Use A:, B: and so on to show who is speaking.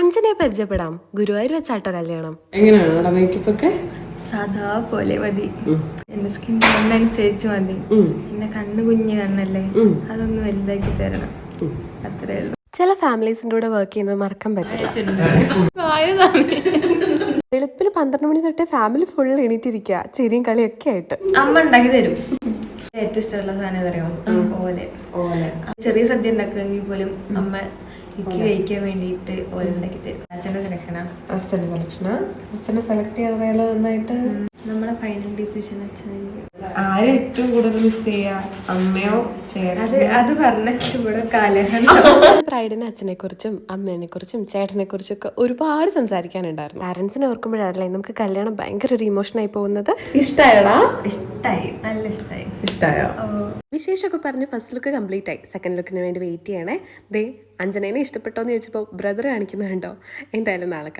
A: അഞ്ജനയെ പരിചയപ്പെടാം. ഗുരുവായൂർ വെച്ചാട്ടോ കല്യാണം.
B: എങ്ങനെയാണ് മേക്കപ്പ് ഒക്കെ?
C: സാധാ പോലെ മതി. എന്റെ സ്കിൻ ടോണിനനുസരിച്ച് മതി. പിന്നെ കണ്ണ് കുഞ്ഞു കണ്ണല്ലേ, അതൊന്ന് വലുതാക്കി തരണം, അത്രേ ഉള്ളൂ.
A: ചില ഫാമിലീസിന്റെ കൂടെ വർക്ക് ചെയ്യുന്നത് മറക്കാൻ പറ്റില്ല. വെളുപ്പിന് 12 മണി തൊട്ട് ഫാമിലി ഫുൾ എണീറ്റിരിക്കുക, ചിരിയും കളിയൊക്കെ ആയിട്ട്.
C: അമ്മ ഉണ്ടാക്കി തരും. ഏറ്റവും ഇഷ്ടമുള്ള സാധനം അറിയാം, ഓലെ. ചെറിയ സദ്യ ഉണ്ടാക്കുമെങ്കിൽ പോലും അമ്മ എനിക്ക് കഴിക്കാൻ വേണ്ടിയിട്ട് ഓല ഉണ്ടാക്കി തരും. അച്ഛന്റെ സെലക്ഷനാ.
B: അച്ഛനെ സെലക്ട് ചെയ്യാൻ നന്നായിട്ട്.
C: നമ്മുടെ ഫൈനൽ ഡിസിഷൻ അച്ഛനായിരിക്കും.
B: ആരെ ഏറ്റവും കൂടുതൽ മിസ് ചെയ്യാ, അമ്മയോ ചേട്ടനോ?
C: അത് പറഞ്ഞ ഇവിടെ കാലഹൻ.
A: ബ്രൈഡിന് അച്ഛനെ കുറിച്ചും അമ്മേനെ കുറിച്ചും ചേട്ടനെ കുറിച്ചും ഒക്കെ ഒരുപാട് സംസാരിക്കാനുണ്ടായിരുന്നു. പാരന്റ്സിനെ ഓർക്കുമ്പോഴല്ലേ നമുക്ക് കല്യാണം ഭയങ്കര ഒരു ഇമോഷനായി പോകുന്നത്.
B: ഇഷ്ടായടാ?
C: ഇഷ്ടായി, നല്ല ഇഷ്ടായി.
B: ഇഷ്ടായോ?
A: വിശേഷമൊക്കെ പറഞ്ഞ് ഫസ്റ്റ് ലുക്ക് കംപ്ലീറ്റ് ആയി. സെക്കൻഡ് ലുക്കിന് വേണ്ടി വെയിറ്റ് ചെയ്യണേ. ദേ അഞ്ജനേനെ ഇഷ്ടപ്പെട്ടോ എന്ന് ചോദിച്ചപ്പോൾ ബ്രദർ കാണിക്കുന്നത് കണ്ടോ. എന്തായാലും നാളെ കാണാം.